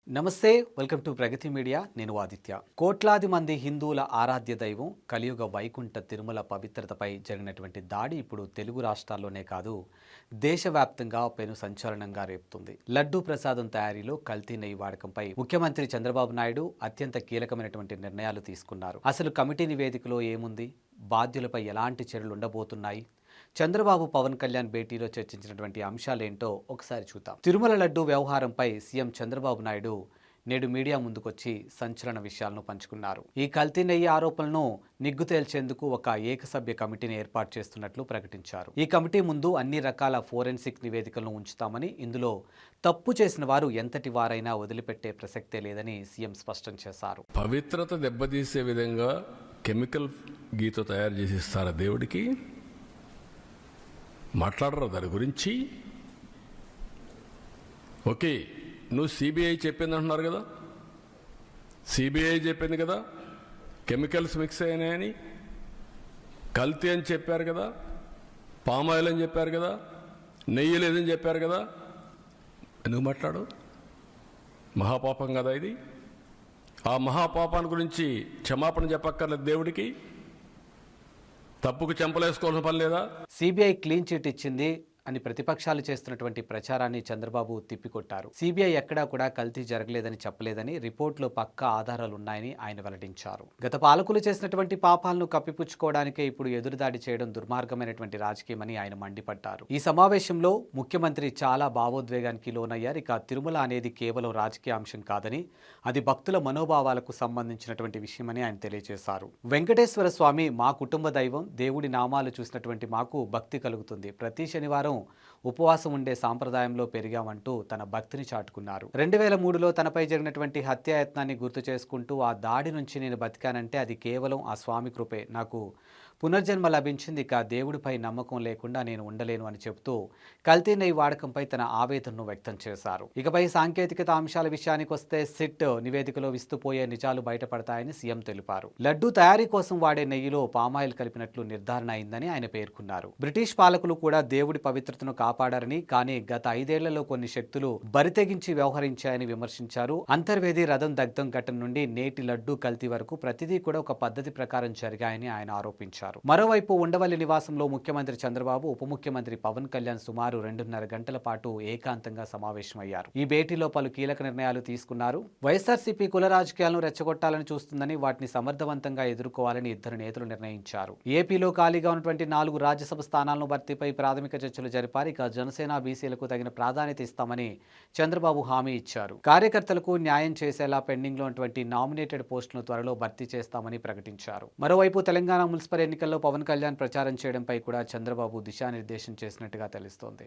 నమస్తే, welcome to Pragathi media. నేను ఆదిత్య. కోట్లాది మంది హిందువుల ఆరాధ్య దైవం కలియుగ వైకుంఠ తిరుమల పవిత్రతపై జరిగినటువంటి దాడి ఇప్పుడు తెలుగు రాష్ట్రాల్లోనే కాదు, దేశవ్యాప్తంగా పెను సంచలనంగా రేపుతుంది. లడ్డూ ప్రసాదం తయారీలో కల్తీ నెయ్యి వాడకంపై ముఖ్యమంత్రి చంద్రబాబు నాయుడు అత్యంత కీలకమైనటువంటి నిర్ణయాలు తీసుకున్నారు. అసలు కమిటీ నివేదికలో ఏముంది? బాధ్యులపై ఎలాంటి చర్యలు ఉండబోతున్నాయి? చంద్రబాబు పవన్ కళ్యాణ్ భేటీలో చర్చించినటువంటి అంశాలేంటో ఒకసారి చూద్దాం. తిరుమల లడ్డూ వ్యవహారంపై సీఎం చంద్రబాబు నాయుడు నేడు మీడియా ముందుకొచ్చి సంచలన విషయాలను పంచుకున్నారు. ఈ కల్తీ నెయ్యి ఆరోపణలను నిగ్గు తేల్చేందుకు ఒక ఏకసభ్య కమిటీని ఏర్పాటు చేస్తున్నట్లు ప్రకటించారు. ఈ కమిటీ ముందు అన్ని రకాల ఫోరెన్సిక్ నివేదికలను ఉంచుతామని, ఇందులో తప్పు చేసిన వారు ఎంతటి వారైనా వదిలిపెట్టే ప్రసక్తే లేదని సీఎం స్పష్టం చేశారు. పవిత్రత దెబ్బతీసే విధంగా కెమికల్ గీతో తయారు చేసి ఇస్తారా దేవుడికి? మాట్లాడరు దాని గురించి. ఓకే, నువ్వు సిబిఐ చెప్పింది అంటున్నారు కదా, సిబిఐ చెప్పింది కదా కెమికల్స్ మిక్స్ అయినాయని, కల్తీ అని చెప్పారు కదా, పామాయిల్ అని చెప్పారు కదా, నెయ్యి లేదని చెప్పారు కదా, ఎందుకు మాట్లాడు? మహాపాపం కదా ఇది. ఆ మహాపాపాన్ని గురించి క్షమాపణ చెప్పక్కర్లేదు దేవుడికి? తప్పుకు చెంపలేసుకోవాల్సిన పని లేదా? సిబిఐ క్లీన్ చిట్ ఇచ్చింది అని ప్రతిపక్షాలు చేస్తున్నటువంటి ప్రచారాన్ని చంద్రబాబు తిప్పికొట్టారు. సిబిఐ ఎక్కడా కూడా కల్తీ జరగలేదని చెప్పలేదని, రిపోర్టులో పక్కా ఆధారాలు ఉన్నాయని ఆయన వెల్లడించారు. గత పాలకులు చేసినటువంటి పాపాలను కప్పిపుచ్చుకోవడానికే ఇప్పుడు ఎదురుదాడి చేయడం దుర్మార్గమైనటువంటి రాజకీయమని ఆయన మండిపడ్డారు. ఈ సమావేశంలో ముఖ్యమంత్రి చాలా భావోద్వేగానికి లోనయ్యారు. ఇక తిరుమల అనేది కేవలం రాజకీయ అంశం కాదని, అది భక్తుల మనోభావాలకు సంబంధించినటువంటి విషయమని ఆయన తెలియజేశారు. వెంకటేశ్వర స్వామి మా కుటుంబ దైవం, దేవుడి నామాలు చూసినటువంటి మాకు భక్తి కలుగుతుంది. ప్రతి శనివారం ఉపవాసం ఉండే సాంప్రదాయంలో పెరిగామంటూ తన భక్తిని చాటుకున్నారు. 2003లో తనపై జరిగినటువంటి హత్యాయత్నాన్ని గుర్తు చేసుకుంటూ, ఆ దాడి నుంచి నేను బతికానంటే అది కేవలం ఆ స్వామి కృపే, నాకు పునర్జన్మ లభించింది, ఇక దేవుడిపై నమ్మకం లేకుండా నేను ఉండలేను అని చెబుతూ కల్తీ నెయ్యి వాడకంపై తన ఆవేదనను వ్యక్తం చేశారు. ఇకపై సాంకేతికత అంశాల విషయానికి వస్తే సిట్ నివేదికలో విస్తుపోయే నిజాలు బయటపడతాయని సీఎం తెలిపారు. లడ్డూ తయారీ కోసం వాడే నెయ్యిలో పామాయిల్ కలిపినట్లు నిర్ధారణ అయిందని ఆయన పేర్కొన్నారు. బ్రిటిష్ పాలకులు కూడా దేవుడి పవిత్రతను కాపాడారని, కానీ గత 5 ఏళ్లలో కొన్ని శక్తులు బరితెగించి వ్యవహరించాయని విమర్శించారు. అంతర్వేది రథం దగ్ధం ఘటన నుండి నేటి లడ్డూ కల్తీ వరకు ప్రతిదీ కూడా ఒక పద్ధతి ప్రకారం జరిగాయని ఆయన ఆరోపించారు. మరోవైపు ఉండవల్లి నివాసంలో ముఖ్యమంత్రి చంద్రబాబు, ఉప ముఖ్యమంత్రి పవన్ కళ్యాణ్ సుమారు 2.5 గంటల పాటు ఏకాంతంగా సమావేశమయ్యారు. ఈ భేటీలో పలు కీలక నిర్ణయాలు తీసుకున్నారు. వైఎస్ఆర్సీపీ కుల రాజకీయాలను రెచ్చగొట్టాలని చూస్తుందని, వాటిని సమర్థవంతంగా ఎదుర్కోవాలని ఇద్దరు నేతలు నిర్ణయించారు. ఏపీలో ఖాళీగా ఉన్నటువంటి 4 రాజ్యసభ స్థానాలను భర్తీపై ప్రాథమిక చర్చలు జరిపారు. ఇక జనసేన, బీసీలకు తగిన ప్రాధాన్యత ఇస్తామని చంద్రబాబు హామీ ఇచ్చారు. కార్యకర్తలకు న్యాయం చేసేలా పెండింగ్లో ఉన్నటువంటి నామినేటెడ్ పోస్టులను త్వరలో భర్తీ చేస్తామని ప్రకటించారు. మరోవైపు తెలంగాణ మున్సిపల్ ఎన్నికల్లో పవన్ కళ్యాణ్ ప్రచారం చేయడంపై కూడా చంద్రబాబు దిశానిర్దేశం చేసినట్టుగా తెలుస్తోంది.